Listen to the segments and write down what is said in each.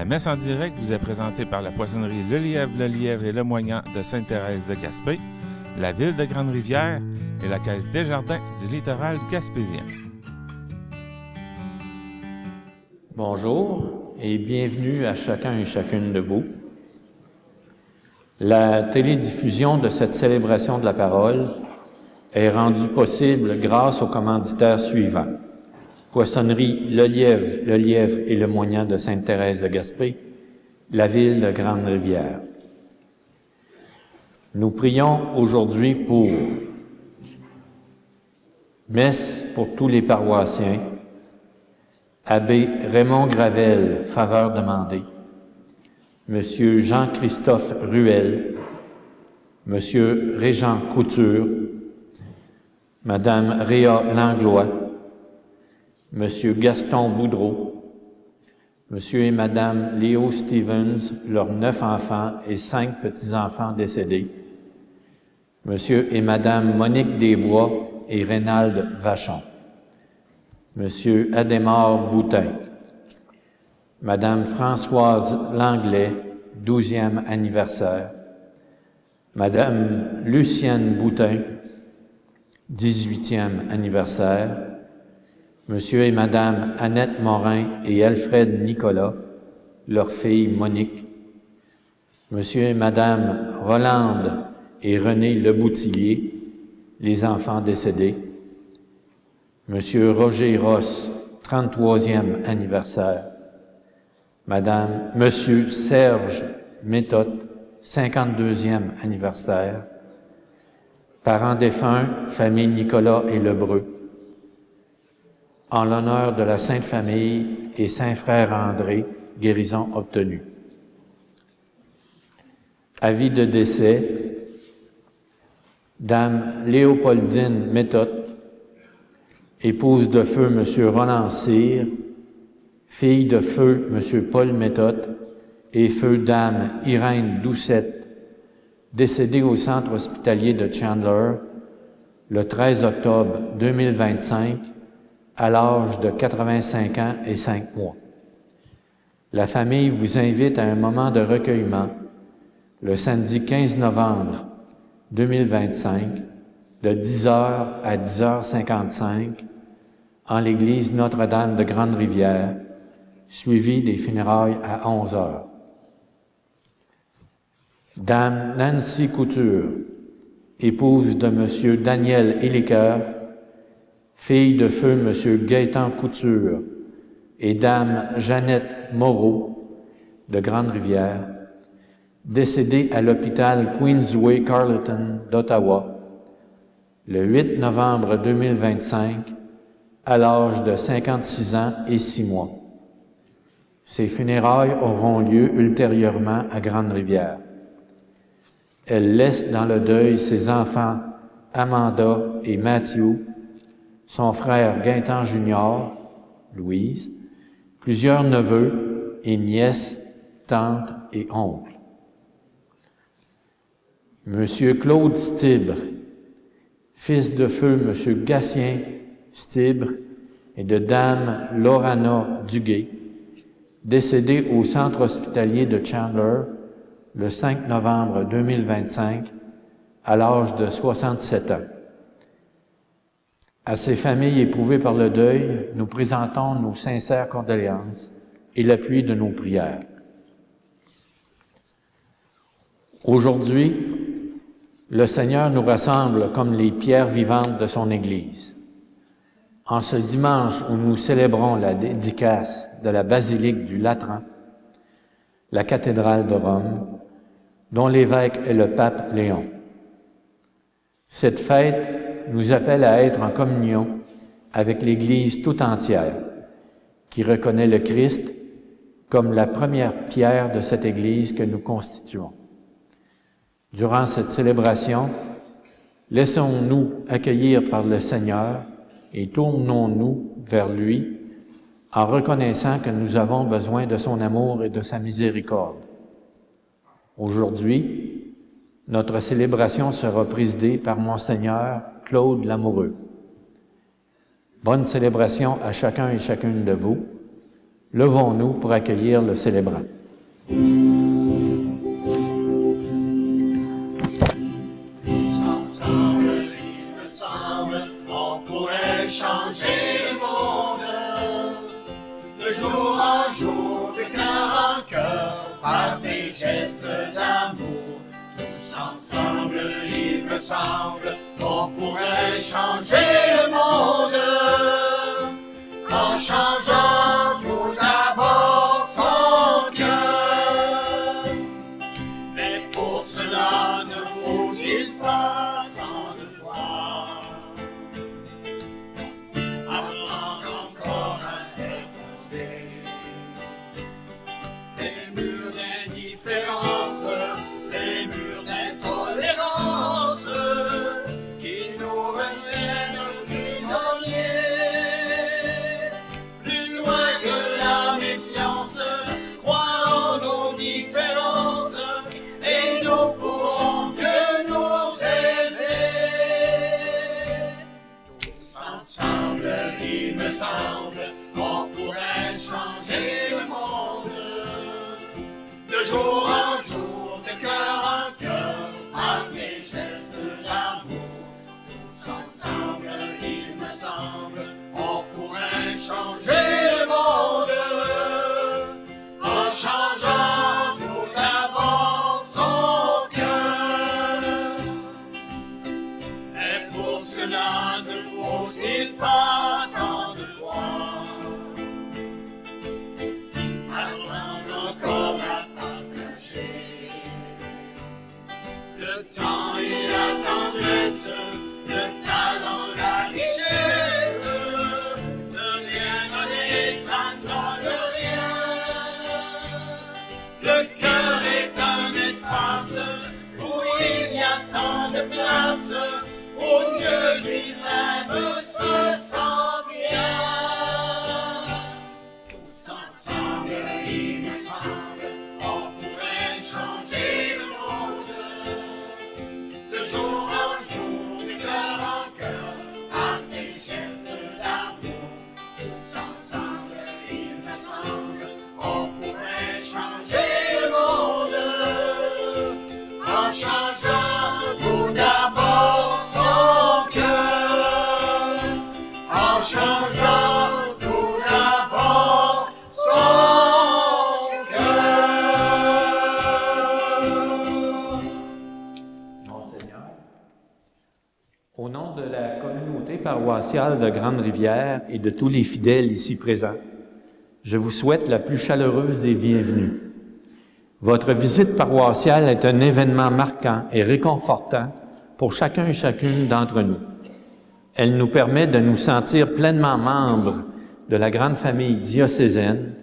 La messe en direct vous est présentée par la poissonnerie Le Lièvre et Le Moignant de Sainte-Thérèse de Gaspé, la ville de Grande-Rivière et la Caisse Desjardins du littoral gaspésien. Bonjour et bienvenue à chacun et chacune de vous. La télédiffusion de cette célébration de la parole est rendue possible grâce aux commanditaires suivants. Poissonnerie Le Lièvre et Le Moignant de Sainte-Thérèse de Gaspé, la ville de Grande-Rivière. Nous prions aujourd'hui pour messe pour tous les paroissiens, Abbé Raymond Gravel, faveur demandée, Monsieur Jean-Christophe Ruel, Monsieur Régent Couture, Madame Réa Langlois, Monsieur Gaston Boudreau, Monsieur et Madame Léo Stevens, leurs 9 enfants et 5 petits-enfants décédés, Monsieur et Madame Monique Desbois et Reynald Vachon, Monsieur Adhémar Boutin, Madame Françoise Langlais, 12e anniversaire, Madame Lucienne Boutin, 18e anniversaire, Monsieur et Madame Annette Morin et Alfred Nicolas, leur fille Monique, Monsieur et Madame Rolande et René Leboutillier, les enfants décédés, Monsieur Roger Ross, 33e anniversaire, Monsieur Serge Méthode, 52e anniversaire, parents défunts, famille Nicolas et Lebreu, en l'honneur de la Sainte Famille et Saint-Frère André, guérison obtenue. Avis de décès, Dame Léopoldine Méthode, épouse de feu Monsieur Roland Cyr, fille de feu Monsieur Paul Méthode et feu Dame Irène Doucette, décédée au centre hospitalier de Chandler le 13 octobre 2025 à l'âge de 85 ans et 5 mois. La famille vous invite à un moment de recueillement le samedi 15 novembre 2025 de 10h à 10h55 en l'église Notre-Dame de Grande-Rivière, suivi des funérailles à 11h. Dame Nancy Couture, épouse de Monsieur Daniel Héliqueur, fille de feu Monsieur Gaétan Couture et Dame Jeannette Moreau de Grande-Rivière, décédée à l'hôpital Queensway Carleton d'Ottawa le 8 novembre 2025 à l'âge de 56 ans et 6 mois. Ces funérailles auront lieu ultérieurement à Grande-Rivière. Elle laisse dans le deuil ses enfants Amanda et Matthew, son frère Gaétan Junior, Louise, plusieurs neveux et nièces, tantes et oncles. Monsieur Claude Stibre, fils de feu Monsieur Gatien Stibre et de Dame Lorana Duguay, décédé au centre hospitalier de Chandler le 5 novembre 2025 à l'âge de 67 ans. À ces familles éprouvées par le deuil, nous présentons nos sincères condoléances et l'appui de nos prières. Aujourd'hui, le Seigneur nous rassemble comme les pierres vivantes de son Église. En ce dimanche où nous célébrons la dédicace de la basilique du Latran, la cathédrale de Rome, dont l'évêque est le pape Léon. Cette fête nous appelle à être en communion avec l'Église tout entière, qui reconnaît le Christ comme la première pierre de cette Église que nous constituons. Durant cette célébration, laissons-nous accueillir par le Seigneur et tournons-nous vers lui en reconnaissant que nous avons besoin de son amour et de sa miséricorde. Aujourd'hui, notre célébration sera présidée par Monseigneur Claude Lamoureux. Bonne célébration à chacun et chacune de vous. Levons-nous pour accueillir le célébrant. Changer le monde de jour en jour, de cœur en cœur, par des gestes d'amour. Tous ensemble, il me semble, on pourrait changer le monde en changeant tout d'abord son cœur. Mais pour cela, ne faut-il pas tant de foi? Les murs d'indifférence, les murs d'intolérance qui nous retiennent prisonniers. Plus loin que la méfiance, croire en nos différences et nous pourrons mieux nous aimer. Tous ensemble, il me semble, on pourrait changer le monde de jour en jour, de cœur en cœur, par des gestes d'amour. Tous ensemble, il me semble, on pourrait changer le monde en changeant tout d'abord son cœur. Et pour cela, ne faut-il pas tant de foi? Apprendre encore à partager le temps et la tendresse, le talent, la richesse. De rien donner, ça ne donne rien. Le cœur est un espace où il y a tant de place, où Dieu lui-même se sent bien. Tous ensemble, il me semble, on pourrait changer le monde de jour en jour, de cœur en cœur, par des gestes d'amour. Tous ensemble, il me semble, on pourrait changer le monde en changeant tout d'abord son cœur, en changeant tout d'abord son cœur. Monseigneur, au nom de la communauté paroissiale de Grande-Rivière et de tous les fidèles ici présents, je vous souhaite la plus chaleureuse des bienvenues. Votre visite paroissiale est un événement marquant et réconfortant pour chacun et chacune d'entre nous. Elle nous permet de nous sentir pleinement membres de la grande famille diocésaine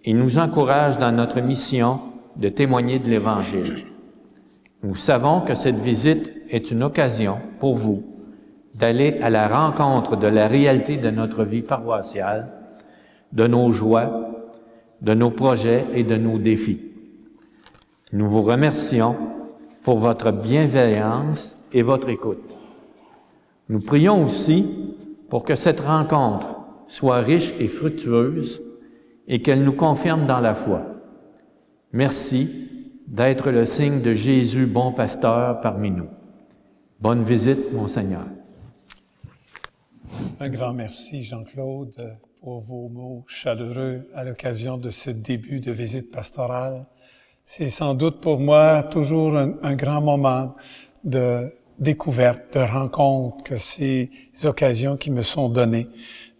et nous encourage dans notre mission de témoigner de l'Évangile. Nous savons que cette visite est une occasion pour vous d'aller à la rencontre de la réalité de notre vie paroissiale, de nos joies, de nos projets et de nos défis. Nous vous remercions pour votre bienveillance et votre écoute. Nous prions aussi pour que cette rencontre soit riche et fructueuse et qu'elle nous confirme dans la foi. Merci d'être le signe de Jésus, bon pasteur, parmi nous. Bonne visite, Monseigneur. Un grand merci, Jean-Claude, pour vos mots chaleureux à l'occasion de ce début de visite pastorale. C'est sans doute pour moi toujours un grand moment de découverte, de rencontre, que ces occasions qui me sont données,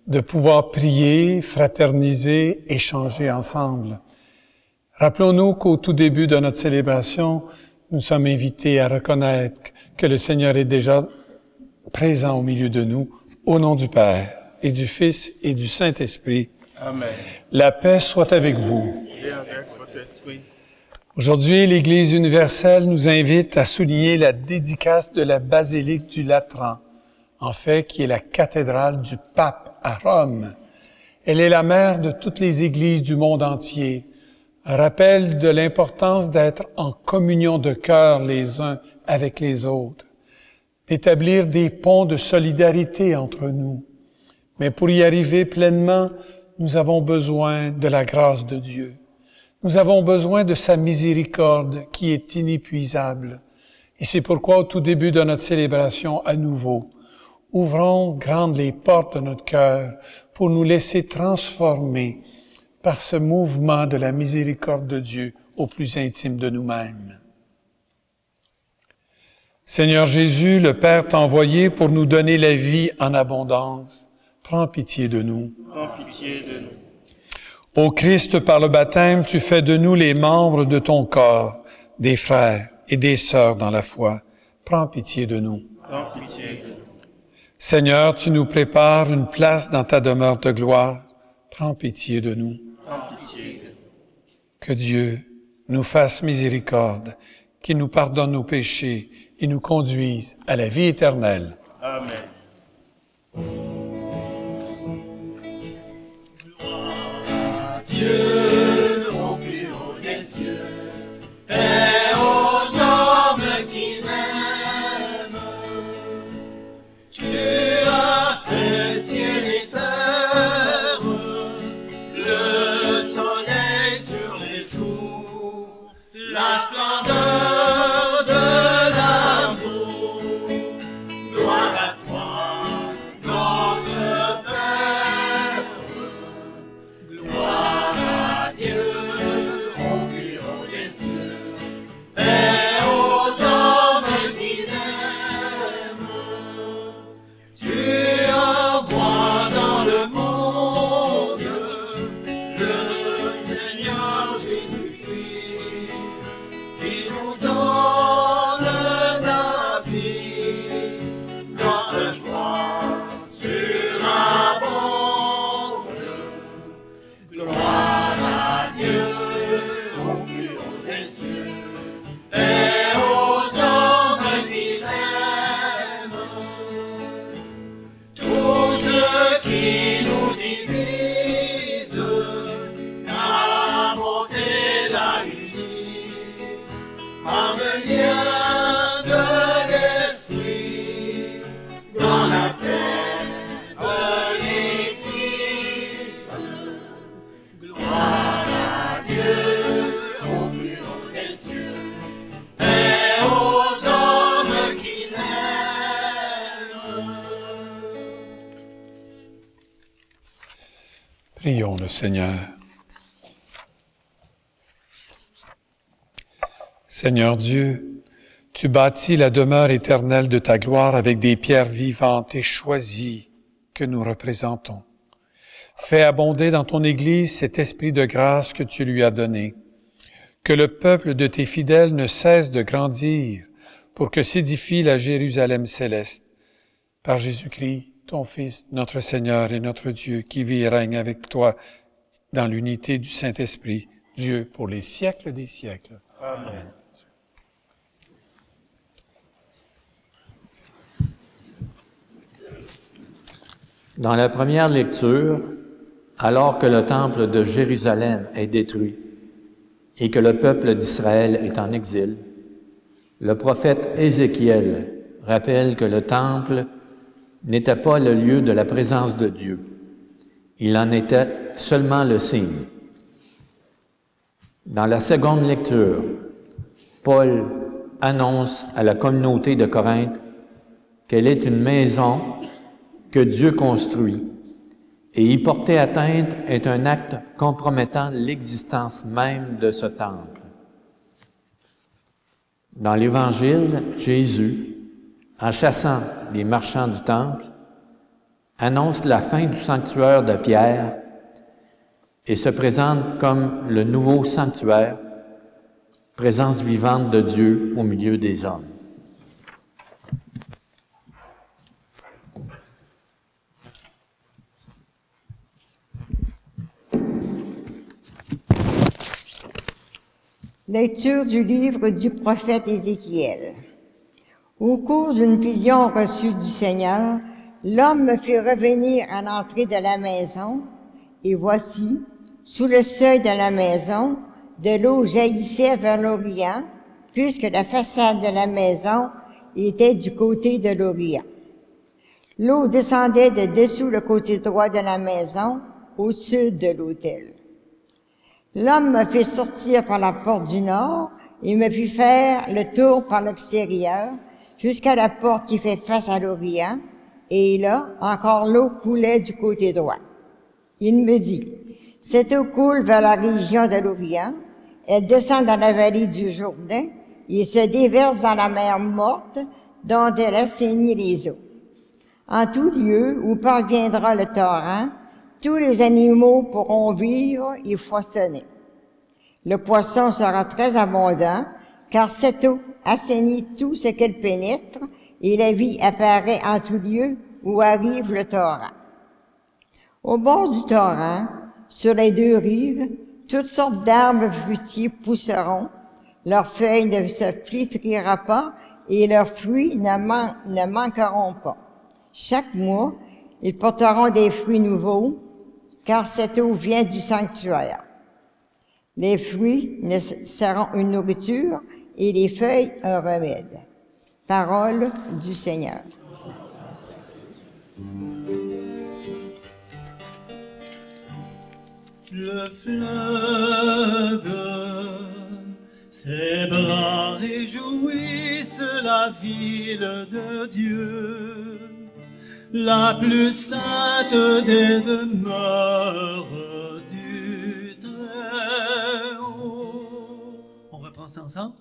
de pouvoir prier, fraterniser, échanger ensemble. Rappelons-nous qu'au tout début de notre célébration, nous sommes invités à reconnaître que le Seigneur est déjà présent au milieu de nous, au nom du Père et du Fils et du Saint-Esprit. Amen. La paix soit avec vous. Et avec votre esprit. Aujourd'hui, l'Église universelle nous invite à souligner la dédicace de la basilique du Latran, en fait, qui est la cathédrale du pape à Rome. Elle est la mère de toutes les églises du monde entier, un rappel de l'importance d'être en communion de cœur les uns avec les autres, d'établir des ponts de solidarité entre nous. Mais pour y arriver pleinement, nous avons besoin de la grâce de Dieu. Nous avons besoin de sa miséricorde qui est inépuisable. Et c'est pourquoi au tout début de notre célébration à nouveau, ouvrons grandes les portes de notre cœur pour nous laisser transformer par ce mouvement de la miséricorde de Dieu au plus intime de nous-mêmes. Seigneur Jésus, le Père t'a envoyé pour nous donner la vie en abondance. Prends pitié de nous. Prends pitié de nous. Ô Christ, par le baptême, tu fais de nous les membres de ton corps, des frères et des sœurs dans la foi. Prends pitié de nous. Prends pitié de nous. Seigneur, tu nous prépares une place dans ta demeure de gloire. Prends pitié de nous. Prends pitié de nous. Que Dieu nous fasse miséricorde, qu'il nous pardonne nos péchés et nous conduise à la vie éternelle. Amen. Dieu au plus haut des cieux et aux hommes qui l'aiment. Tu as fait ciel et terre, le soleil sur les jours, la splendeur de l'amour. Gloire à toi, notre Père. Gloire à Dieu au plus haut des cieux et aux hommes qui l'aiment. Tu envoies dans le monde le Seigneur Jésus-Christ qui nous donne la vie, notre joie surabonde. Gloire à Dieu au plus haut des cieux et aux hommes qui l'aiment. Tout ce qui nous divise, ta bonté l'a uni par le lien de l'esprit dans la paix de l'Église. Gloire à Dieu au plus haut des cieux et aux hommes qui l'aiment. Prions le Seigneur. Seigneur Dieu, tu bâtis la demeure éternelle de ta gloire avec des pierres vivantes et choisies que nous représentons. Fais abonder dans ton Église cet esprit de grâce que tu lui as donné. Que le peuple de tes fidèles ne cesse de grandir pour que s'édifie la Jérusalem céleste. Par Jésus-Christ, ton Fils, notre Seigneur et notre Dieu, qui vit et règne avec toi dans l'unité du Saint-Esprit, Dieu pour les siècles des siècles. Amen. Dans la première lecture, alors que le temple de Jérusalem est détruit et que le peuple d'Israël est en exil, le prophète Ézéchiel rappelle que le temple n'était pas le lieu de la présence de Dieu. Il en était seulement le signe. Dans la seconde lecture, Paul annonce à la communauté de Corinthe qu'elle est une maison que Dieu construit, et y porter atteinte est un acte compromettant l'existence même de ce temple. Dans l'Évangile, Jésus, en chassant les marchands du temple, annonce la fin du sanctuaire de Pierre et se présente comme le nouveau sanctuaire, présence vivante de Dieu au milieu des hommes. Lecture du livre du prophète Ézéchiel. Au cours d'une vision reçue du Seigneur, l'homme me fit revenir à l'entrée de la maison, et voici, sous le seuil de la maison, de l'eau jaillissait vers l'Orient, puisque la façade de la maison était du côté de l'Orient. L'eau descendait de dessous le côté droit de la maison, au sud de l'autel. L'homme me fit sortir par la porte du nord et me fit faire le tour par l'extérieur jusqu'à la porte qui fait face à l'Orient, et là, encore l'eau coulait du côté droit. Il me dit, cette eau coule vers la région de l'Orient, elle descend dans la vallée du Jourdain et se déverse dans la mer morte dont elle assainit les eaux. En tout lieu où parviendra le torrent, tous les animaux pourront vivre et foisonner. Le poisson sera très abondant, car cette eau assainit tout ce qu'elle pénètre, et la vie apparaît en tout lieu où arrive le torrent. Au bord du torrent, sur les deux rives, toutes sortes d'arbres fruitiers pousseront, leurs feuilles ne se flétrira pas, et leurs fruits ne manqueront pas. Chaque mois, ils porteront des fruits nouveaux, car cette eau vient du sanctuaire. Les fruits seront une nourriture et les feuilles un remède. Parole du Seigneur. Le fleuve, ses bras réjouissent la ville de Dieu, la plus sainte des demeures du Très-Haut. On reprend ça ensemble.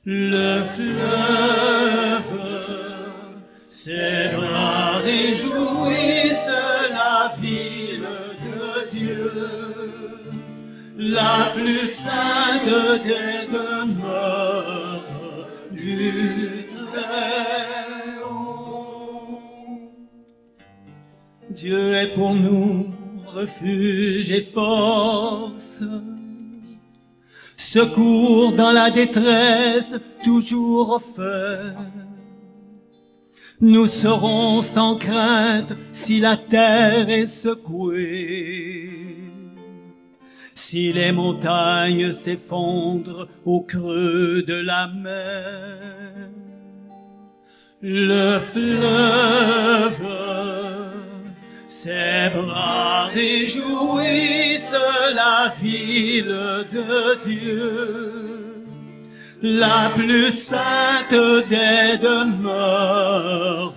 Le fleuve, ses bras réjouissent la ville de Dieu, la plus sainte des demeures du Très-Haut. Dieu est pour nous refuge et force, secours dans la détresse toujours offert. Nous serons sans crainte si la terre est secouée, si les montagnes s'effondrent au creux de la mer. Le fleuve, ses bras réjouissent la ville de Dieu, la plus sainte des demeures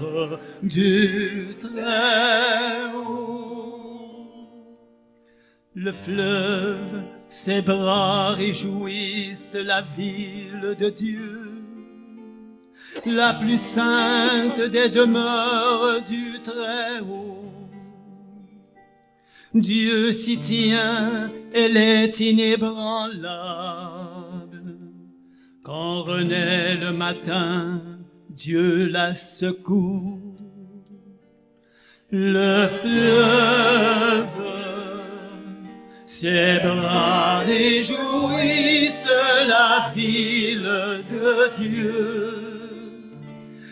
du Très-Haut. Le fleuve, ses bras réjouissent la ville de Dieu, la plus sainte des demeures du Très-Haut. Dieu s'y tient, elle est inébranlable. Quand renaît le matin, Dieu la secoue. Le fleuve, ses bras réjouissent la ville de Dieu,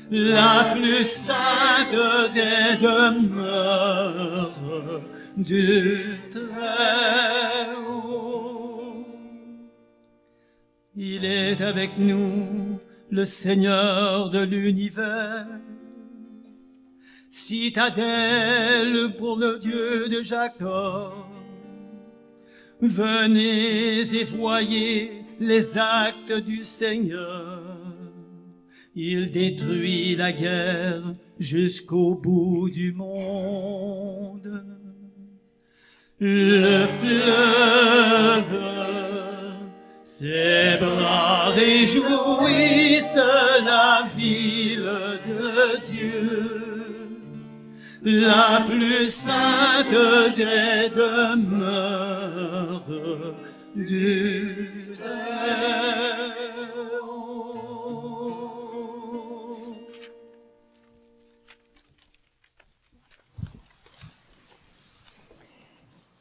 la plus sainte des demeures du Très-Haut. Il est avec nous, le Seigneur de l'univers. Citadelle pour le Dieu de Jacob, venez et voyez les actes du Seigneur. Il détruit la guerre jusqu'au bout du monde. Le fleuve, ses bras réjouissent la ville de Dieu, la plus sainte des demeures du Très-Haut.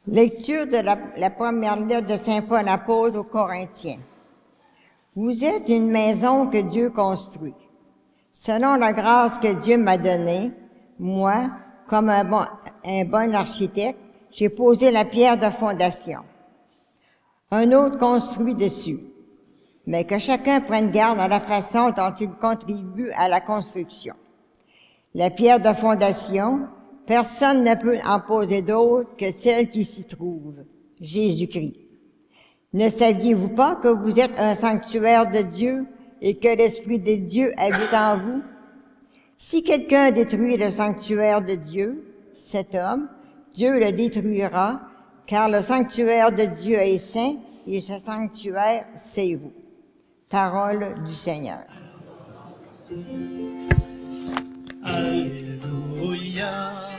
Lecture de la première lettre de Saint Paul apôtre aux Corinthiens. Vous êtes une maison que Dieu construit. Selon la grâce que Dieu m'a donnée, moi, comme un bon architecte, j'ai posé la pierre de fondation. Un autre construit dessus, mais que chacun prenne garde à la façon dont il contribue à la construction. La pierre de fondation, Personne ne peut en poser d'autre que celle qui s'y trouve, Jésus-Christ. Ne saviez-vous pas que vous êtes un sanctuaire de Dieu et que l'Esprit de Dieu habite en vous? Si quelqu'un détruit le sanctuaire de Dieu, cet homme, Dieu le détruira, car le sanctuaire de Dieu est saint et ce sanctuaire, c'est vous. Parole du Seigneur. Alléluia,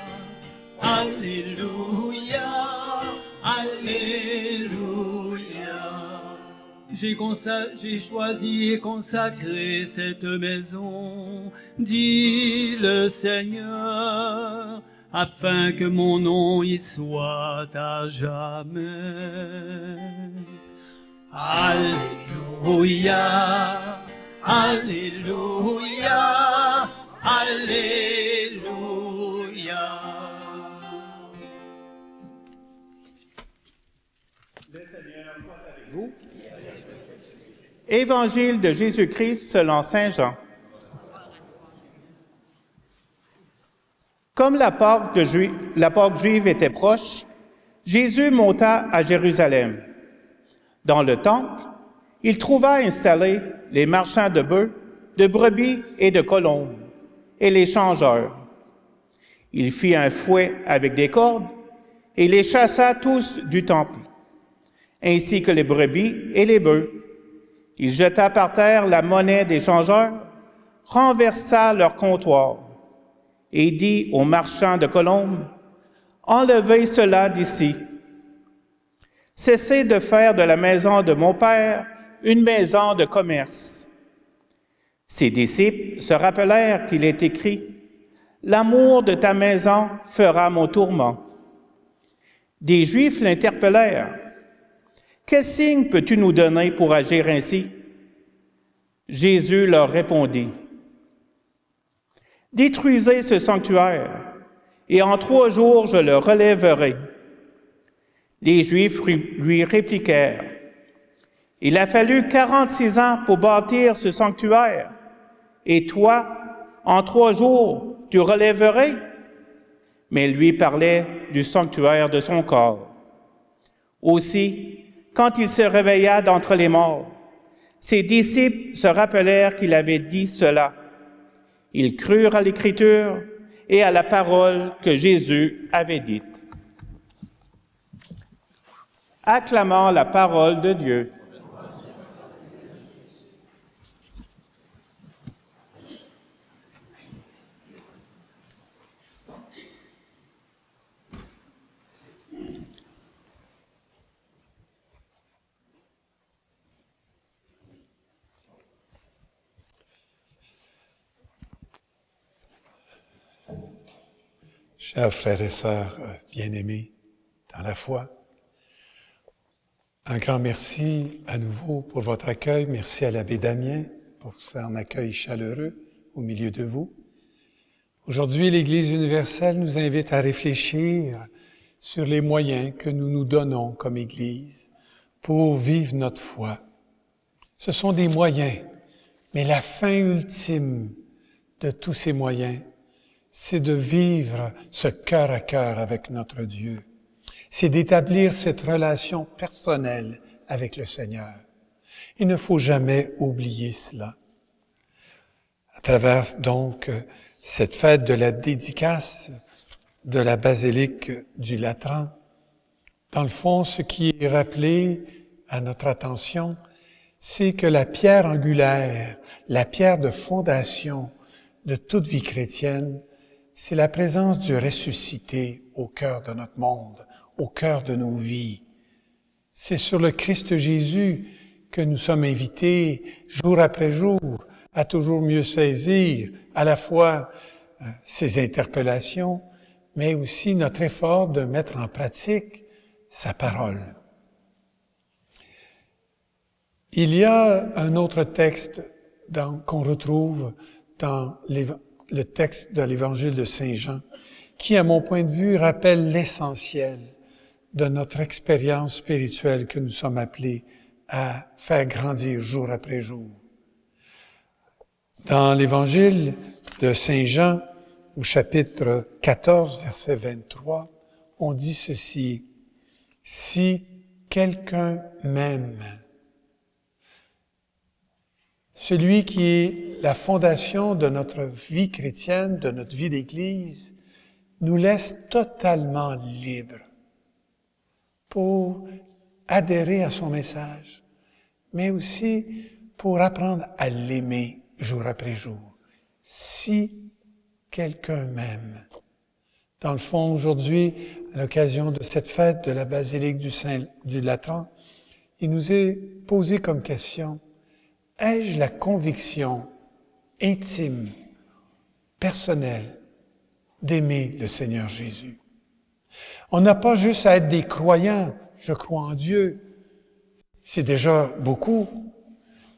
Alléluia, Alléluia. J'ai choisi et consacré cette maison, dit le Seigneur, afin que mon nom y soit à jamais. Alléluia, Alléluia, Alléluia. Le Seigneur soit avec vous. Évangile de Jésus-Christ selon saint Jean. Comme la Pâque juive était proche, Jésus monta à Jérusalem. Dans le temple, il trouva installés les marchands de bœufs, de brebis et de colombes, et les changeurs. Il fit un fouet avec des cordes et les chassa tous du temple, ainsi que les brebis et les bœufs. Il jeta par terre la monnaie des changeurs, renversa leur comptoir, et dit aux marchands de colombes, « Enlevez cela d'ici. Cessez de faire de la maison de mon Père une maison de commerce. » Ses disciples se rappelèrent qu'il est écrit, « L'amour de ta maison fera mon tourment. » Des Juifs l'interpellèrent, « Quel signe peux-tu nous donner pour agir ainsi? » Jésus leur répondit, « Détruisez ce sanctuaire, et en 3 jours je le relèverai. » Les Juifs lui répliquèrent, « Il a fallu 46 ans pour bâtir ce sanctuaire, et toi, en 3 jours, tu relèverais? » Mais il lui parlait du sanctuaire de son corps. Aussi, quand il se réveilla d'entre les morts, ses disciples se rappelèrent qu'il avait dit cela. Ils crurent à l'Écriture et à la parole que Jésus avait dite. Acclamons la parole de Dieu. Chers frères et sœurs bien-aimés dans la foi, un grand merci à nouveau pour votre accueil. Merci à l'abbé Damien pour son accueil chaleureux au milieu de vous. Aujourd'hui, l'Église universelle nous invite à réfléchir sur les moyens que nous nous donnons comme Église pour vivre notre foi. Ce sont des moyens, mais la fin ultime de tous ces moyens, c'est de vivre ce cœur à cœur avec notre Dieu. C'est d'établir cette relation personnelle avec le Seigneur. Il ne faut jamais oublier cela. À travers donc cette fête de la dédicace de la basilique du Latran, dans le fond, ce qui est rappelé à notre attention, c'est que la pierre angulaire, la pierre de fondation de toute vie chrétienne, c'est la présence du ressuscité au cœur de notre monde, au cœur de nos vies. C'est sur le Christ Jésus que nous sommes invités, jour après jour, à toujours mieux saisir à la fois ses interpellations, mais aussi notre effort de mettre en pratique sa parole. Il y a un autre texte qu'on retrouve dans le texte de l'Évangile de Saint Jean, qui, à mon point de vue, rappelle l'essentiel de notre expérience spirituelle que nous sommes appelés à faire grandir jour après jour. Dans l'Évangile de Saint Jean, au chapitre 14, verset 23, on dit ceci: « Si quelqu'un m'aime, celui qui est la fondation de notre vie chrétienne, de notre vie d'Église, nous laisse totalement libres pour adhérer à son message, mais aussi pour apprendre à l'aimer jour après jour. Si quelqu'un m'aime. » Dans le fond, aujourd'hui, à l'occasion de cette fête de la basilique du Latran, il nous est posé comme question: ai-je la conviction intime, personnelle, d'aimer le Seigneur Jésus? On n'a pas juste à être des croyants, je crois en Dieu, c'est déjà beaucoup,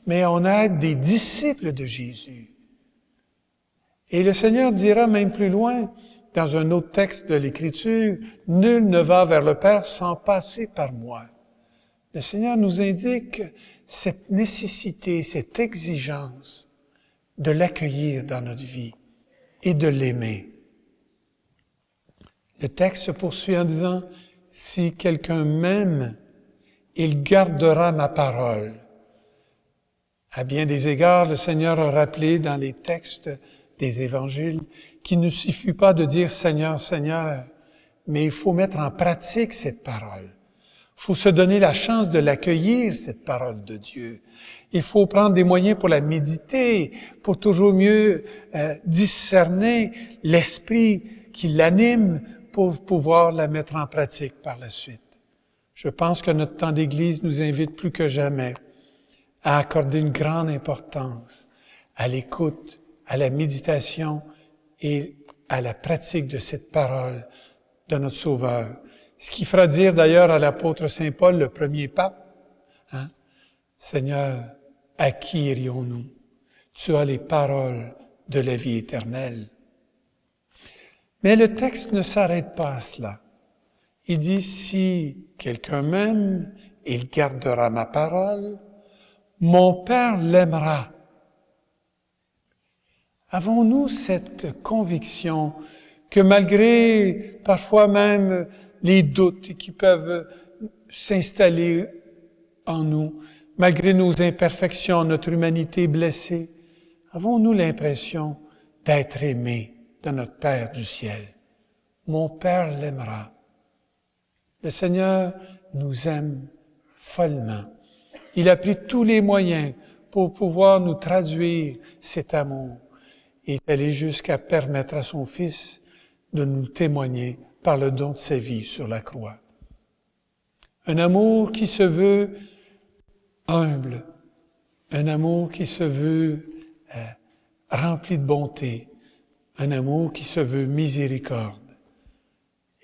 mais on a à être des disciples de Jésus. Et le Seigneur dira même plus loin, dans un autre texte de l'Écriture, « Nul ne va vers le Père sans passer par moi ». Le Seigneur nous indique cette nécessité, cette exigence de l'accueillir dans notre vie et de l'aimer. Le texte se poursuit en disant « Si quelqu'un m'aime, il gardera ma parole ». À bien des égards, le Seigneur a rappelé dans les textes des évangiles qu'il ne suffit pas de dire « Seigneur, Seigneur », mais il faut mettre en pratique cette parole. Il faut se donner la chance de l'accueillir, cette parole de Dieu. Il faut prendre des moyens pour la méditer, pour toujours mieux discerner l'esprit qui l'anime pour pouvoir la mettre en pratique par la suite. Je pense que notre temps d'Église nous invite plus que jamais à accorder une grande importance à l'écoute, à la méditation et à la pratique de cette parole de notre Sauveur. Ce qui fera dire d'ailleurs à l'apôtre Saint Paul, le premier pape, « Seigneur, à qui irions-nous? Tu as les paroles de la vie éternelle. » Mais le texte ne s'arrête pas à cela. Il dit « Si quelqu'un m'aime, il gardera ma parole, mon Père l'aimera. » Avons-nous cette conviction que malgré parfois même les doutes qui peuvent s'installer en nous, malgré nos imperfections, notre humanité blessée, avons-nous l'impression d'être aimés de notre Père du ciel? Mon Père l'aimera. Le Seigneur nous aime follement. Il a pris tous les moyens pour pouvoir nous traduire cet amour. Il est allé jusqu'à permettre à son Fils de nous témoigner par le don de sa vie sur la croix. Un amour qui se veut humble, un amour qui se veut rempli de bonté, un amour qui se veut miséricorde.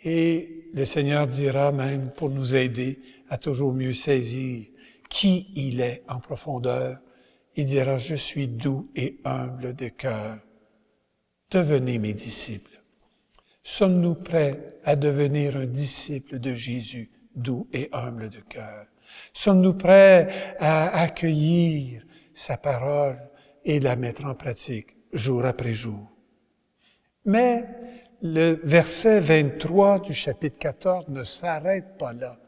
Et le Seigneur dira même, pour nous aider à toujours mieux saisir qui il est en profondeur, il dira « Je suis doux et humble de cœur. Devenez mes disciples. » Sommes-nous prêts à devenir un disciple de Jésus, doux et humble de cœur? Sommes-nous prêts à accueillir sa parole et la mettre en pratique jour après jour? Mais le verset 23 du chapitre 14 ne s'arrête pas là.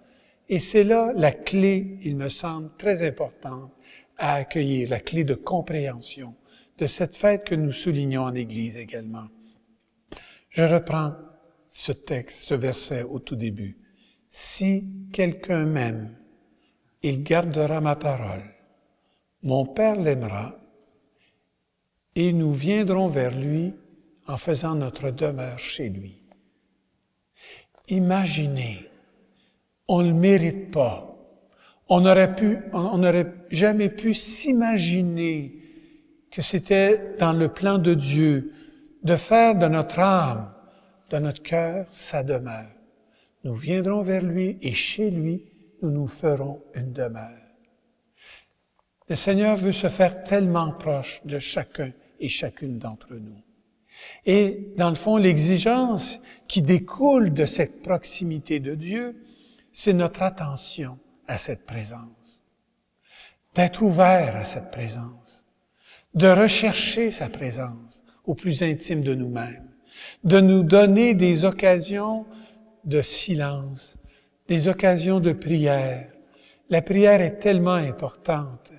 Et c'est là la clé, il me semble, très importante à accueillir, la clé de compréhension de cette fête que nous soulignons en Église également. Je reprends ce texte, ce verset au tout début. « Si quelqu'un m'aime, il gardera ma parole. Mon Père l'aimera, et nous viendrons vers lui en faisant notre demeure chez lui. » Imaginez, on ne le mérite pas. On n'aurait jamais pu s'imaginer que c'était dans le plan de Dieu de faire de notre âme, de notre cœur, sa demeure. Nous viendrons vers lui et chez lui, nous nous ferons une demeure. Le Seigneur veut se faire tellement proche de chacun et chacune d'entre nous. Et dans le fond, l'exigence qui découle de cette proximité de Dieu, c'est notre attention à cette présence, d'être ouvert à cette présence, de rechercher sa présence au plus intime de nous-mêmes, de nous donner des occasions de silence, des occasions de prière. La prière est tellement importante.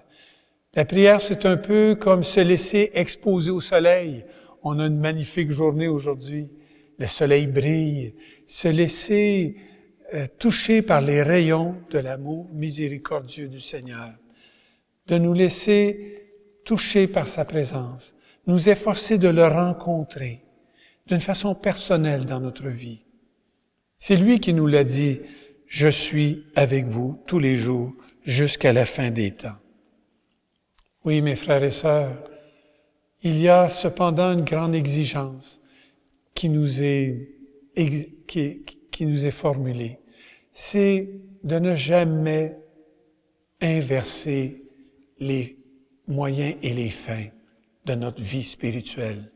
La prière, c'est un peu comme se laisser exposer au soleil. On a une magnifique journée aujourd'hui. Le soleil brille. Se laisser toucher par les rayons de l'amour miséricordieux du Seigneur. De nous laisser toucher par sa présence. Nous efforcer de le rencontrer d'une façon personnelle dans notre vie. C'est lui qui nous l'a dit, « Je suis avec vous tous les jours jusqu'à la fin des temps. » Oui, mes frères et sœurs, il y a cependant une grande exigence qui nous est formulée. C'est de ne jamais inverser les moyens et les fins de notre vie spirituelle.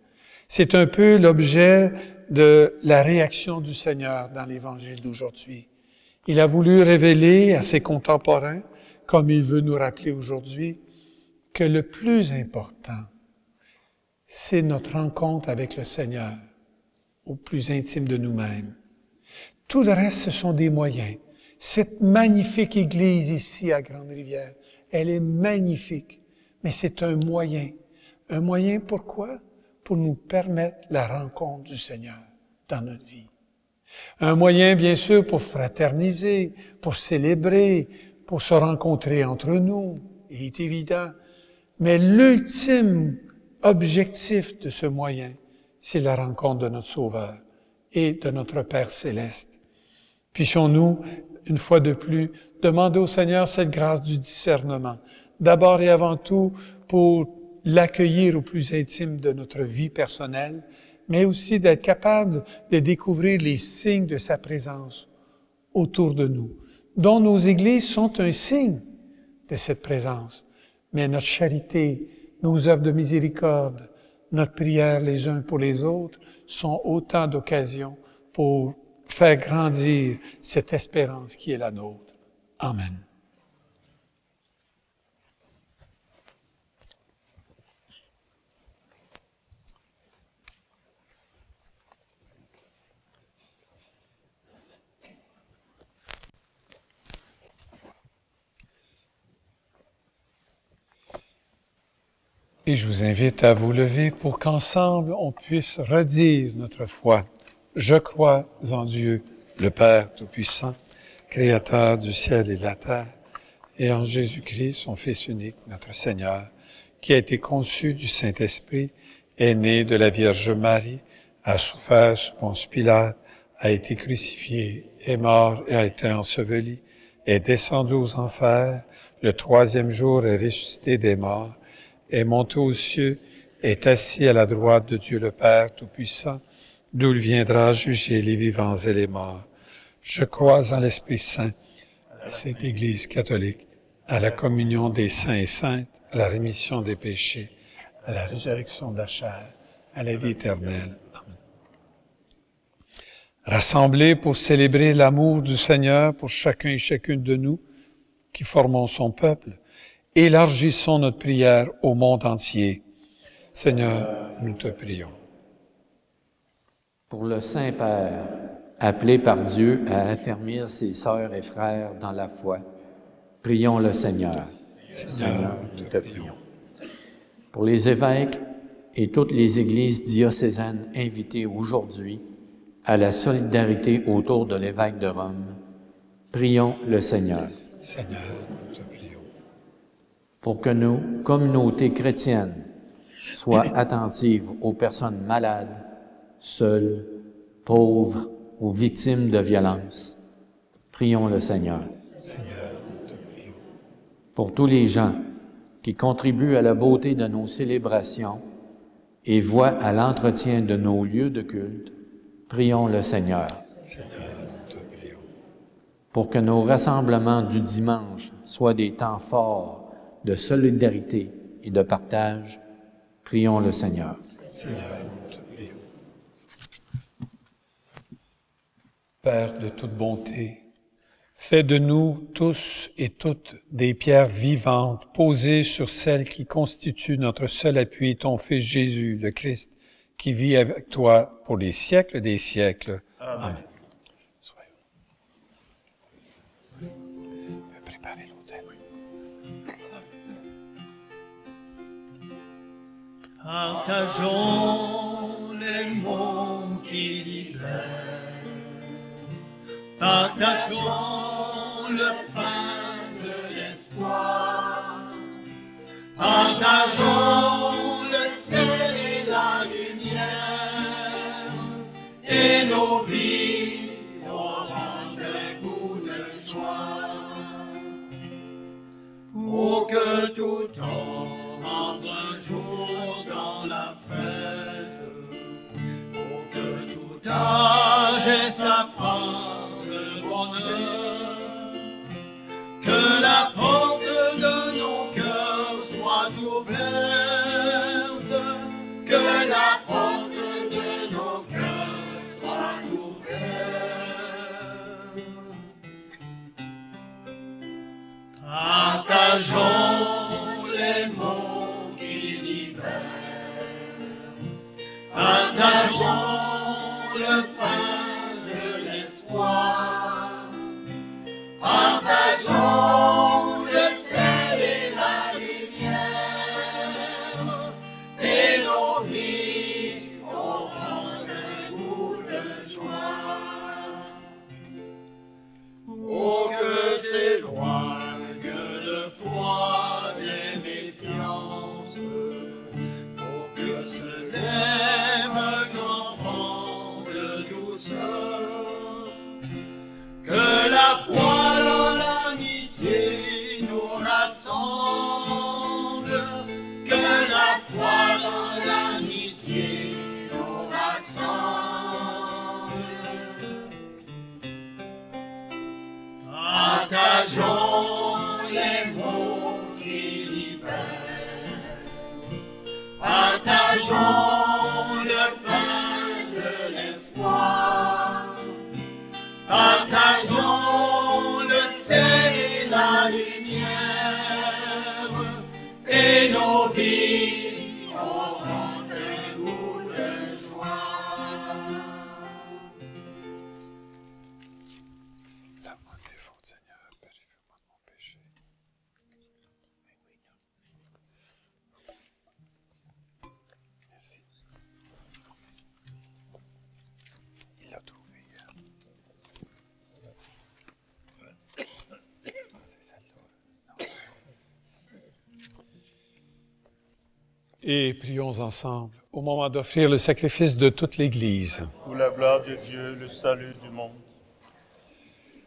C'est un peu l'objet de la réaction du Seigneur dans l'Évangile d'aujourd'hui. Il a voulu révéler à ses contemporains, comme il veut nous rappeler aujourd'hui, que le plus important, c'est notre rencontre avec le Seigneur, au plus intime de nous-mêmes. Tout le reste, ce sont des moyens. Cette magnifique église ici à Grande-Rivière, elle est magnifique, mais c'est un moyen. Un moyen pourquoi? Pour nous permettre la rencontre du Seigneur dans notre vie. Un moyen, bien sûr, pour fraterniser, pour célébrer, pour se rencontrer entre nous, il est évident. Mais l'ultime objectif de ce moyen, c'est la rencontre de notre Sauveur et de notre Père céleste. Puissions-nous, une fois de plus, demander au Seigneur cette grâce du discernement, d'abord et avant tout pour l'accueillir au plus intime de notre vie personnelle, mais aussi d'être capable de découvrir les signes de sa présence autour de nous, dont nos églises sont un signe de cette présence. Mais notre charité, nos œuvres de miséricorde, notre prière les uns pour les autres sont autant d'occasions pour faire grandir cette espérance qui est la nôtre. Amen. Et je vous invite à vous lever pour qu'ensemble on puisse redire notre foi. Je crois en Dieu, le Père Tout-Puissant, Créateur du ciel et de la terre, et en Jésus-Christ, son Fils unique, notre Seigneur, qui a été conçu du Saint-Esprit, est né de la Vierge Marie, a souffert sous Ponce Pilate, a été crucifié, est mort et a été enseveli, est descendu aux enfers, le troisième jour est ressuscité des morts, est monté aux cieux, est assis à la droite de Dieu le Père Tout-Puissant, d'où il viendra juger les vivants et les morts. Je crois en l'Esprit Saint, à cette Église catholique, à la communion des saints et saintes, à la rémission des péchés, à la résurrection de la chair, à la vie éternelle. Amen. Rassemblés pour célébrer l'amour du Seigneur pour chacun et chacune de nous qui formons son peuple, élargissons notre prière au monde entier. Seigneur, nous te prions. Pour le Saint-Père, appelé par Dieu à affermir ses sœurs et frères dans la foi, prions le Seigneur. Seigneur, nous te prions. Pour les évêques et toutes les églises diocésaines invitées aujourd'hui à la solidarité autour de l'évêque de Rome, prions le Seigneur. Seigneur, nous te prions. Pour que nos communautés chrétiennes soient attentives aux personnes malades, seules, pauvres ou victimes de violences, prions le Seigneur. Seigneur, nous te prions. Pour tous les gens qui contribuent à la beauté de nos célébrations et voient à l'entretien de nos lieux de culte, prions le Seigneur. Seigneur, nous te prions. Pour que nos rassemblements du dimanche soient des temps forts de solidarité et de partage, prions le Seigneur. Seigneur, nous te prions. Père de toute bonté, fais de nous tous et toutes des pierres vivantes posées sur celles qui constituent notre seul appui, ton Fils Jésus, le Christ, qui vit avec toi pour les siècles des siècles. Amen. Préparez l'autel. Partageons les mots qui libèrent. Partageons le pain de l'espoir. Partageons le sel et la lumière. Et nos vies auront un goût de joie. Pour que tout homme entre un jour dans la fête. Pour que tout âge ait sa part de bonheur. Que la porte de nos cœurs soit ouverte. Que la porte de nos cœurs soit ouverte. Partageons les mots qui libèrent. Partageons le pain de l'espoir. Partageons le sel et la lumière. Et nos vies auront un goût de joie. Oh, que s'éloigne le froid des méfiances. Oh, que se lève un grand vent de douceur. Que la foi dans l'amitié nous rassemble. Que la foi dans l'amitié nous rassemble. Partageons les mots qui libèrent. Partageons le pain de l'espoir. Partageons le sel et la lumière. Et nos vies auront un goût de joie. Lave-moi de mes fautes, Seigneur, purifie-moi de mon péché. Merci. Il l'a trouvé hier. C'est celle-là. Et prions ensemble au moment d'offrir le sacrifice de toute l'Église. Pour la gloire de Dieu, le salut du monde.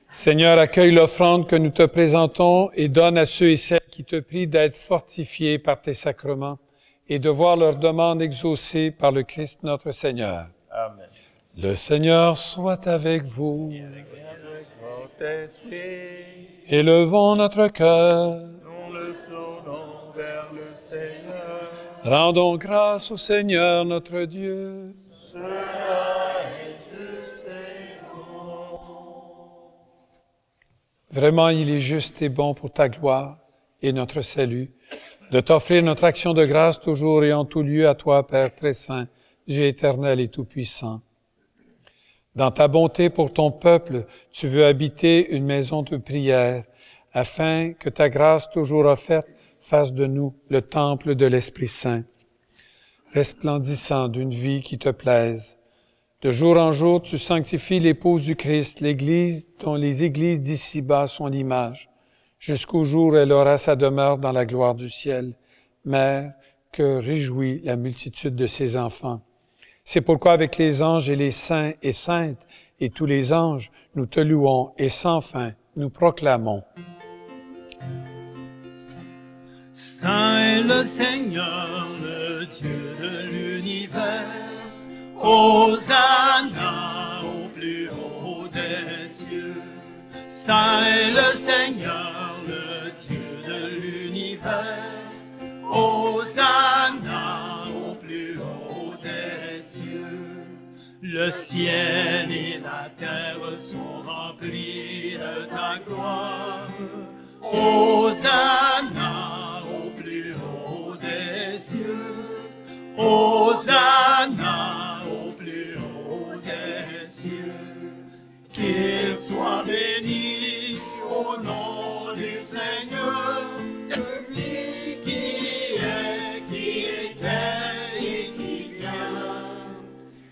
Seigneur, accueille l'offrande que nous te présentons et donne à ceux et celles qui te prient d'être fortifiés par tes sacrements et de voir leurs demandes exaucées par le Christ notre Seigneur. Amen. Le Seigneur soit avec vous. Avec votre esprit, Élevons notre cœur. nous le tournons vers le Seigneur. Rendons grâce au Seigneur notre Dieu. Cela est juste et bon. Vraiment, il est juste et bon pour ta gloire et notre salut, de t'offrir notre action de grâce toujours et en tout lieu à toi, Père très saint, Dieu éternel et tout-puissant. Dans ta bonté pour ton peuple, tu veux habiter une maison de prière, afin que ta grâce toujours offerte fasse de nous le temple de l'Esprit Saint, resplendissant d'une vie qui te plaise. De jour en jour, tu sanctifies l'épouse du Christ, l'Église dont les églises d'ici-bas sont l'image, jusqu'au jour où elle aura sa demeure dans la gloire du ciel. Mère, que réjouit la multitude de ses enfants. C'est pourquoi avec les anges et les saints et saintes et tous les anges, nous te louons et sans fin, nous proclamons. Saint est le Seigneur, le Dieu de l'univers. Hosanna au plus haut des cieux. Saint est le Seigneur, le Dieu de l'univers. Hosanna au plus haut des cieux. Le ciel et la terre sont remplis de ta gloire. Hosanna au plus haut des cieux. Hosanna Sois béni au nom du Seigneur, celui qui est, qui était et qui vient.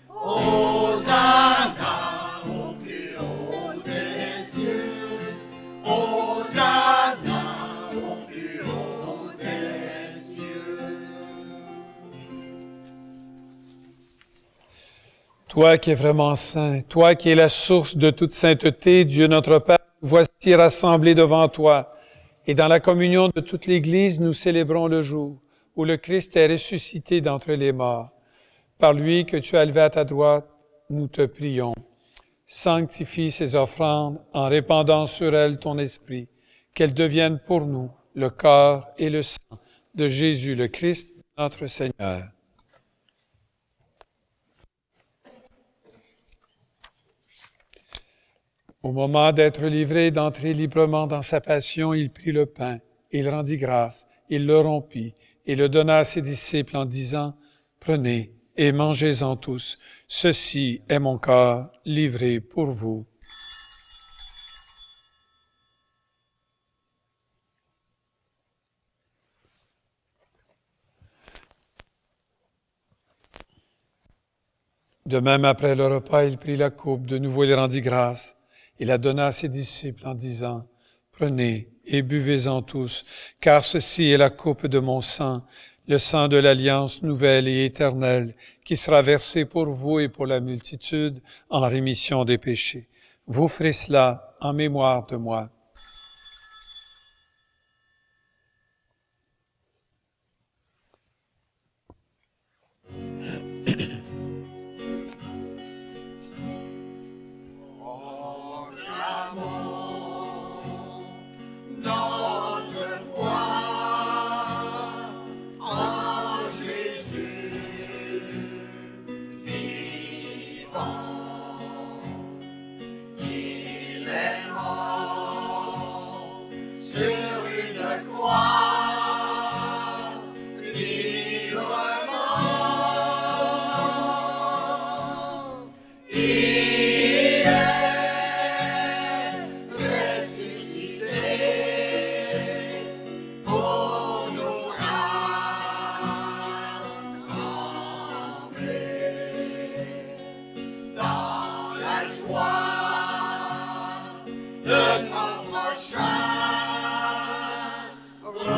Hosanna au plus haut des cieux, Hosanna au plus haut des cieux. Toi qui es vraiment saint, toi qui es la source de toute sainteté, Dieu notre Père, nous voici rassemblés devant toi. Et dans la communion de toute l'Église, nous célébrons le jour où le Christ est ressuscité d'entre les morts. Par lui que tu as levé à ta droite, nous te prions. Sanctifie ces offrandes en répandant sur elles ton esprit, qu'elles deviennent pour nous le corps et le sang de Jésus le Christ, notre Seigneur. Au moment d'être livré et d'entrer librement dans sa passion, il prit le pain, il rendit grâce, il le rompit et le donna à ses disciples en disant, « Prenez et mangez-en tous, ceci est mon corps livré pour vous. » De même, après le repas, il prit la coupe, de nouveau il rendit grâce. Il la donna à ses disciples en disant, « Prenez et buvez-en tous, car ceci est la coupe de mon sang, le sang de l'alliance nouvelle et éternelle, qui sera versé pour vous et pour la multitude en rémission des péchés. Vous ferez cela en mémoire de moi. » Notre foi en Jésus vivant, il est mort sur une croix, librement. Il est ressuscité pour nous rassembler dans la joie de son prochain retour.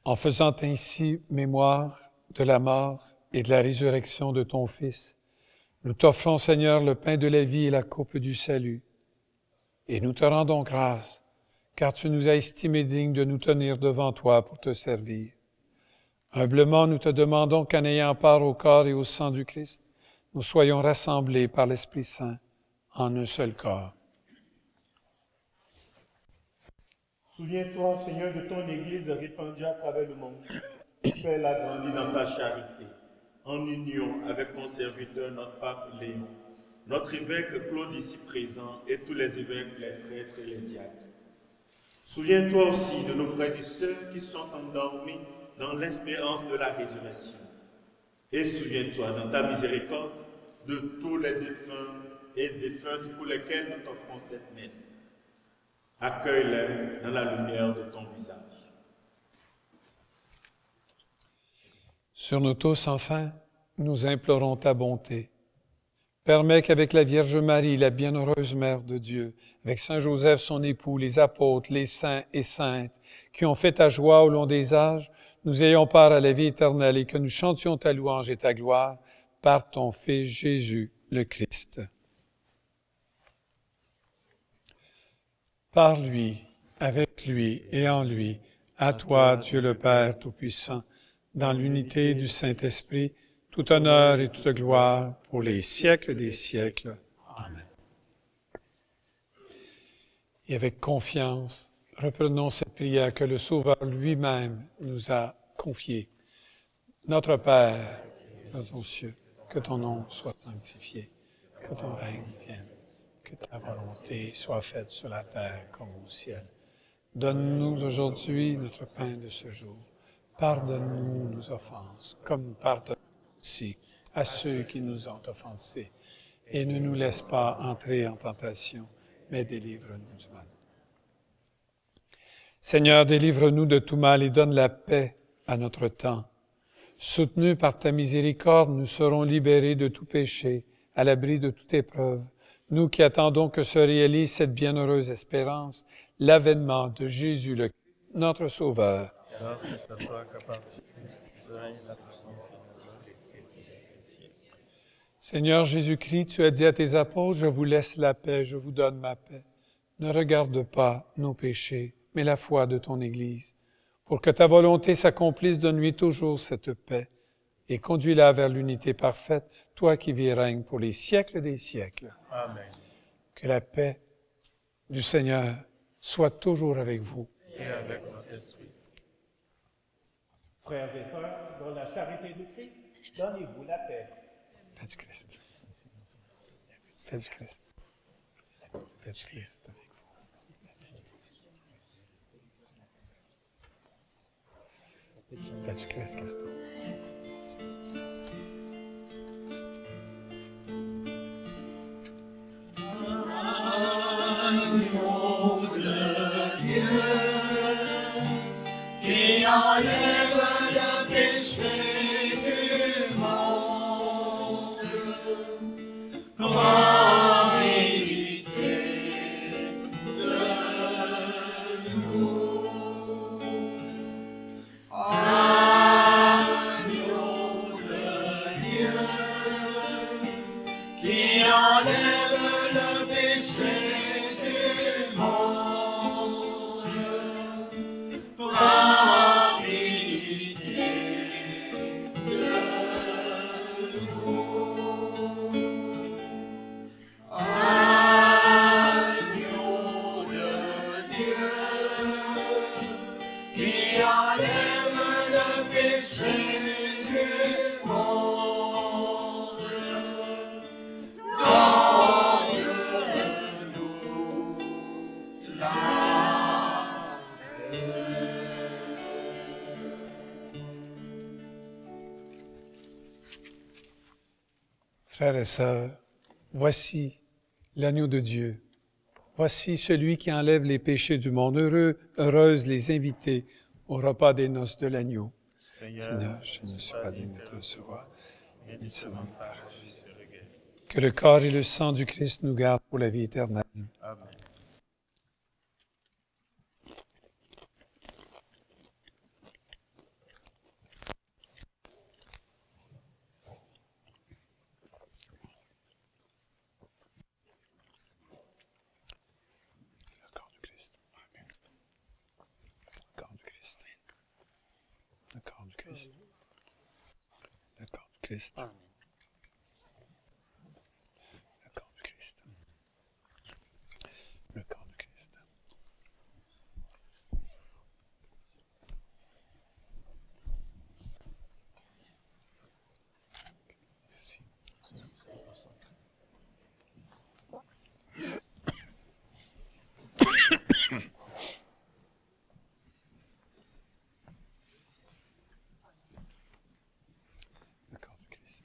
En faisant ainsi mémoire de la mort et de la résurrection de ton Fils, nous t'offrons, Seigneur, le pain de la vie et la coupe du salut. Et nous te rendons grâce, car tu nous as estimés dignes de nous tenir devant toi pour te servir. Humblement, nous te demandons qu'en ayant part au corps et au sang du Christ, nous soyons rassemblés par l'Esprit Saint en un seul corps. Souviens-toi, Seigneur, de ton Église répandue à travers le monde. Fais-la grandir dans ta charité, en union avec ton serviteur, notre pape Léon, notre évêque Claude ici présent et tous les évêques, les prêtres et les diacres. Souviens-toi aussi de nos frères et sœurs qui sont endormis dans l'espérance de la résurrection. Et souviens-toi dans ta miséricorde de tous les défunts et défuntes pour lesquels nous t'offrons cette messe. Accueille-les dans la lumière de ton visage. Sur nous tous, enfin, nous implorons ta bonté. Permets qu'avec la Vierge Marie, la bienheureuse Mère de Dieu, avec Saint Joseph, son époux, les apôtres, les saints et saintes, qui ont fait ta joie au long des âges, nous ayons part à la vie éternelle et que nous chantions ta louange et ta gloire par ton Fils Jésus, le Christ. Par lui, avec lui et en lui, à toi, Dieu le Père Tout-Puissant, dans l'unité du Saint-Esprit, tout honneur et toute gloire pour les siècles des siècles. Amen. Et avec confiance, reprenons cette prière que le Sauveur lui-même nous a confiée. Notre Père, dans ton cieux, que ton nom soit sanctifié, que ton règne vienne, que ta volonté soit faite sur la terre comme au ciel. Donne-nous aujourd'hui notre pain de ce jour. Pardonne-nous nos offenses, comme nous pardonnons aussi à ceux qui nous ont offensés. Et ne nous laisse pas entrer en tentation, mais délivre-nous du mal. Seigneur, délivre-nous de tout mal et donne la paix à notre temps. Soutenus par ta miséricorde, nous serons libérés de tout péché, à l'abri de toute épreuve. Nous qui attendons que se réalise cette bienheureuse espérance, l'avènement de Jésus le Christ, notre Sauveur. Grâce est à toi qu'appartient le règne, la puissance et la gloire des siècles. Seigneur Jésus-Christ, tu as dit à tes apôtres, je vous laisse la paix, je vous donne ma paix. Ne regarde pas nos péchés, mais la foi de ton Église. Pour que ta volonté s'accomplisse, donne-lui toujours cette paix et conduis-la vers l'unité parfaite, toi qui vis et règnes pour les siècles des siècles. Amen. Que la paix du Seigneur soit toujours avec vous. Et avec votre esprit. Frères et sœurs, dans la charité du Christ, donnez-vous la paix. Paix du Christ. Paix du Christ. Paix du Christ avec vous. Paix du Christ, Gaston. Agneau de Dieu, qui enlève le péché du monde, prends pitié de nous. Agneau de Dieu, qui enlève le péché du monde, prends pitié de nous. Agneau de Dieu, qui enlève le péché du monde, donne-nous la Frères et sœurs, voici l'agneau de Dieu. Voici celui qui enlève les péchés du monde. Heureuses les invités au repas des noces de l'agneau. Seigneur, je ne suis pas digne de te recevoir. Ni seulement par Jésus. Que le corps et le sang du Christ nous gardent pour la vie éternelle. Amen. Le corps du Christ. Amen. Le corps du Christ. Le corps du Christ. Le corps du Christ. Le corps du Christ. Le corps du Christ. Merci. Le corps du Christ.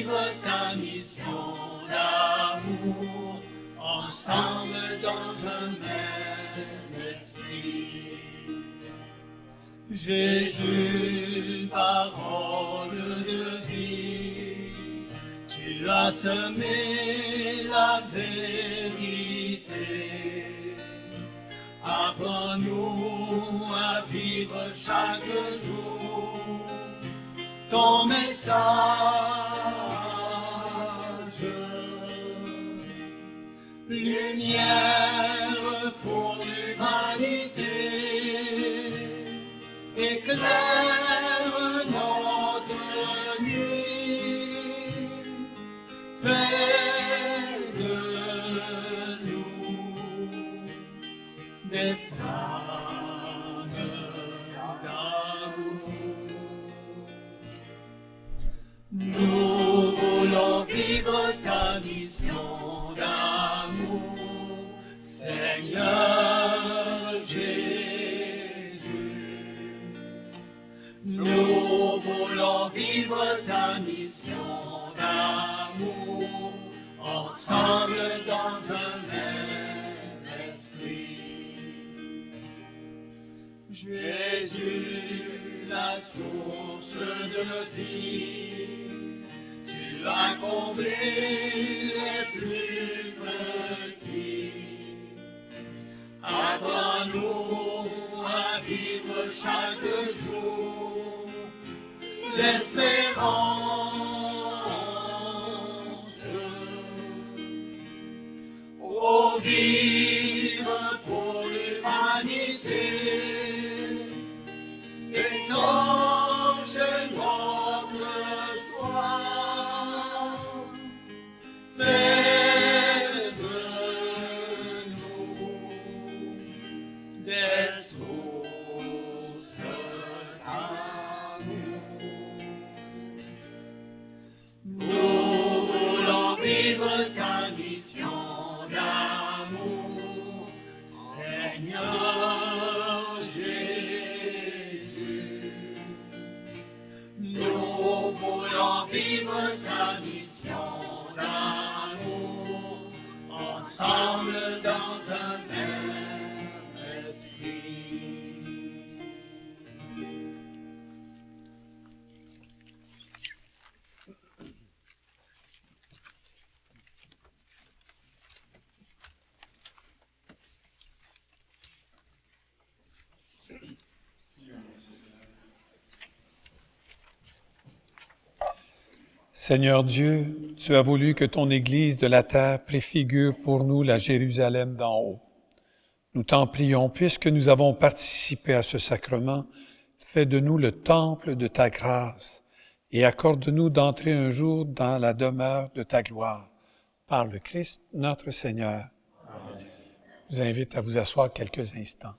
vivre ta mission d'amour, ensemble dans un même esprit. Jésus, parole de vie, tu as semé la vérité. Apprends-nous à vivre chaque jour ton message. Lumière pour l'humanité, éclaire notre nuit, fais de nous des flammes d'amour. Nous voulons vivre ta mission d'amour, Seigneur Jésus. Nous voulons vivre ta mission d'amour, ensemble dans un même esprit. Jésus, la source de vie, tu as comblé les plus petits. Apprends-nous à vivre chaque jour l'espérance. Oh, vivre pour l'humanité, étanche notre soif, fais de nous des sources d'amour. Nous voulons vivre ta mission d'amour, Seigneur Jésus. Nous voulons vivre ta mission d'amour, ensemble dans un même esprit. Seigneur Dieu, tu as voulu que ton Église de la terre préfigure pour nous la Jérusalem d'en haut. Nous t'en prions, puisque nous avons participé à ce sacrement, fais de nous le temple de ta grâce et accorde-nous d'entrer un jour dans la demeure de ta gloire. Par le Christ, notre Seigneur. Amen. Je vous invite à vous asseoir quelques instants.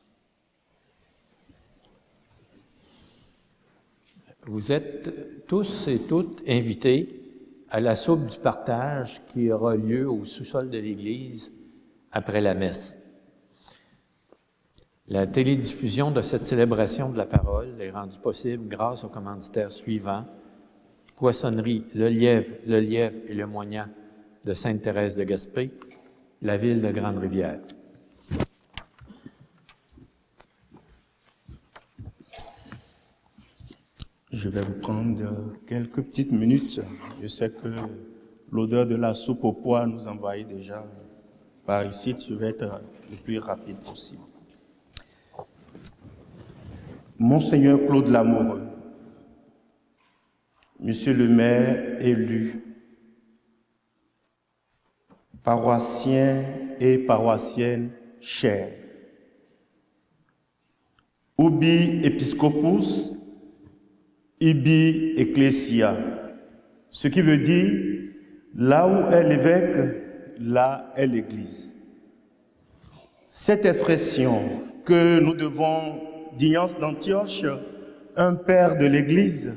Vous êtes tous et toutes invités à la soupe du partage qui aura lieu au sous-sol de l'Église après la messe. La télédiffusion de cette célébration de la parole est rendue possible grâce aux commanditaires suivants: Poissonnerie Le Lièvre et Le Moignant de Sainte-Thérèse de Gaspé, la ville de Grande-Rivière. Je vais vous prendre quelques petites minutes. Je sais que l'odeur de la soupe au pois nous envahit déjà par ici. Je vais être le plus rapide possible. Monseigneur Claude Lamoureux, Monsieur le maire élu, paroissiens et paroissiennes chers, Ubi Episcopus, Ibi Ecclesia, ce qui veut dire là où est l'évêque, là est l'Église. Cette expression que nous devons d'Ignace d'Antioche, un père de l'Église,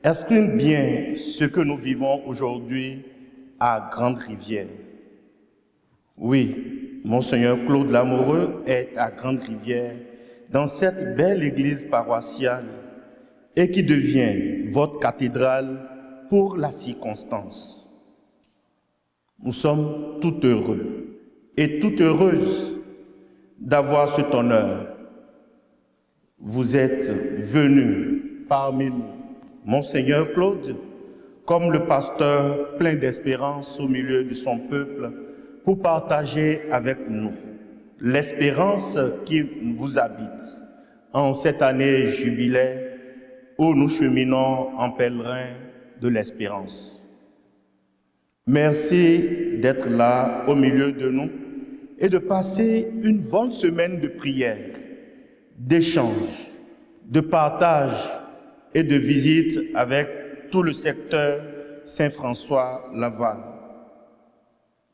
exprime bien ce que nous vivons aujourd'hui à Grande-Rivière. Oui, Monseigneur Claude Lamoureux est à Grande-Rivière, dans cette belle église paroissiale, et qui devient votre cathédrale pour la circonstance. Nous sommes tout heureux et tout heureuses d'avoir cet honneur. Vous êtes venus parmi nous, Monseigneur Claude, comme le pasteur plein d'espérance au milieu de son peuple, pour partager avec nous l'espérance qui vous habite en cette année jubilaire où nous cheminons en pèlerin de l'espérance. Merci d'être là au milieu de nous et de passer une bonne semaine de prière, d'échange, de partage et de visite avec tout le secteur Saint-François-Laval.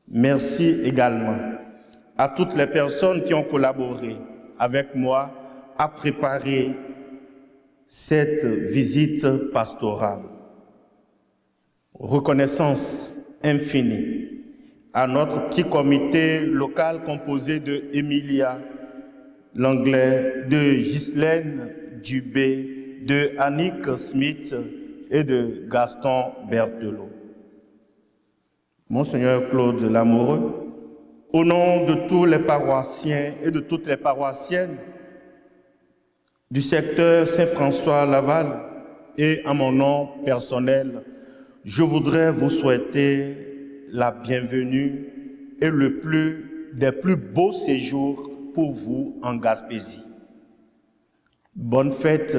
Merci également à toutes les personnes qui ont collaboré avec moi à préparer cette visite pastorale. Reconnaissance infinie à notre petit comité local composé de Emilia Langlais, de Ghislaine Dubé, de Annick Smith et de Gaston Berthelot. Monseigneur Claude Lamoureux, au nom de tous les paroissiens et de toutes les paroissiennes du secteur Saint-François-Laval et à mon nom personnel, je voudrais vous souhaiter la bienvenue et des plus beaux séjours pour vous en Gaspésie. Bonne fête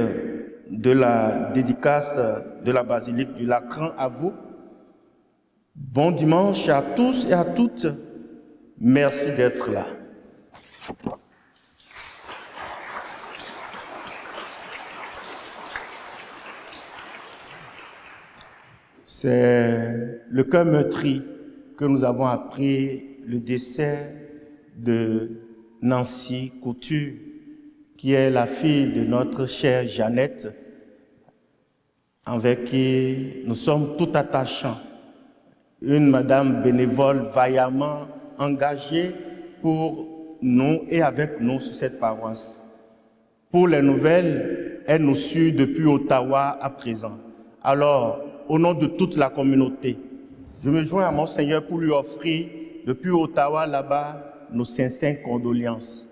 de la dédicace de la basilique du Lacran à vous. Bon dimanche à tous et à toutes. Merci d'être là. C'est le cœur meurtri que nous avons appris le décès de Nancy Couture, qui est la fille de notre chère Jeannette, avec qui nous sommes tout attachants. Une madame bénévole vaillamment engagée pour nous et avec nous sur cette paroisse. Pour les nouvelles, elle nous suit depuis Ottawa à présent. Alors, au nom de toute la communauté, je me joins à Monseigneur pour lui offrir, depuis Ottawa là-bas, nos sincères condoléances.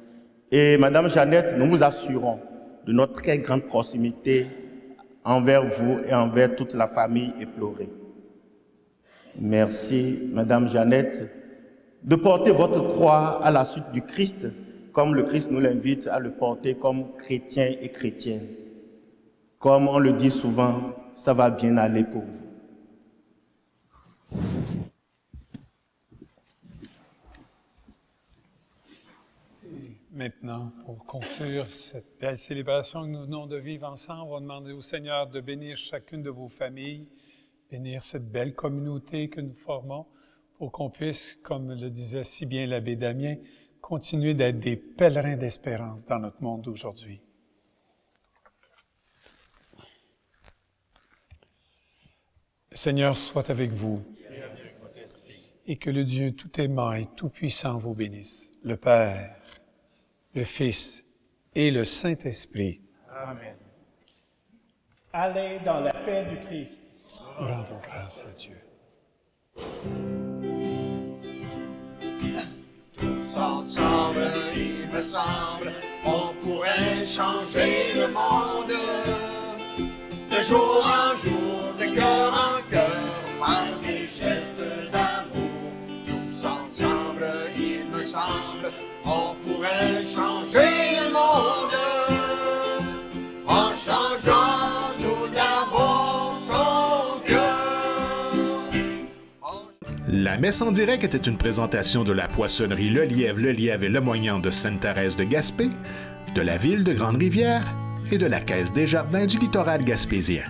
Et Madame Jeannette, nous vous assurons de notre très grande proximité envers vous et envers toute la famille éplorée. Merci, Madame Jeannette, de porter votre croix à la suite du Christ, comme le Christ nous l'invite à le porter comme chrétien et chrétienne. Comme on le dit souvent, ça va bien aller pour vous. Maintenant, pour conclure cette belle célébration que nous venons de vivre ensemble, on va demander au Seigneur de bénir chacune de vos familles, bénir cette belle communauté que nous formons, pour qu'on puisse, comme le disait si bien l'abbé Damien, continuer d'être des pèlerins d'espérance dans notre monde d'aujourd'hui. Le Seigneur soit avec vous et que le Dieu tout aimant et tout puissant vous bénisse, le Père, le Fils et le Saint-Esprit. Amen. Allez dans la paix du Christ. Nous rendons grâce à Dieu. Tous ensemble, il me semble, on pourrait changer le monde. De jour en jour, de cœur en cœur, par des gestes d'amour. Tous ensemble, il me semble, on pourrait changer le monde. En changeant tout d'abord son cœur. La messe en direct était une présentation de la poissonnerie Le Lièvre et Le Moignant de Sainte-Thérèse de Gaspé, de la ville de Grande-Rivière et de la Caisse des Jardins du littoral gaspésien.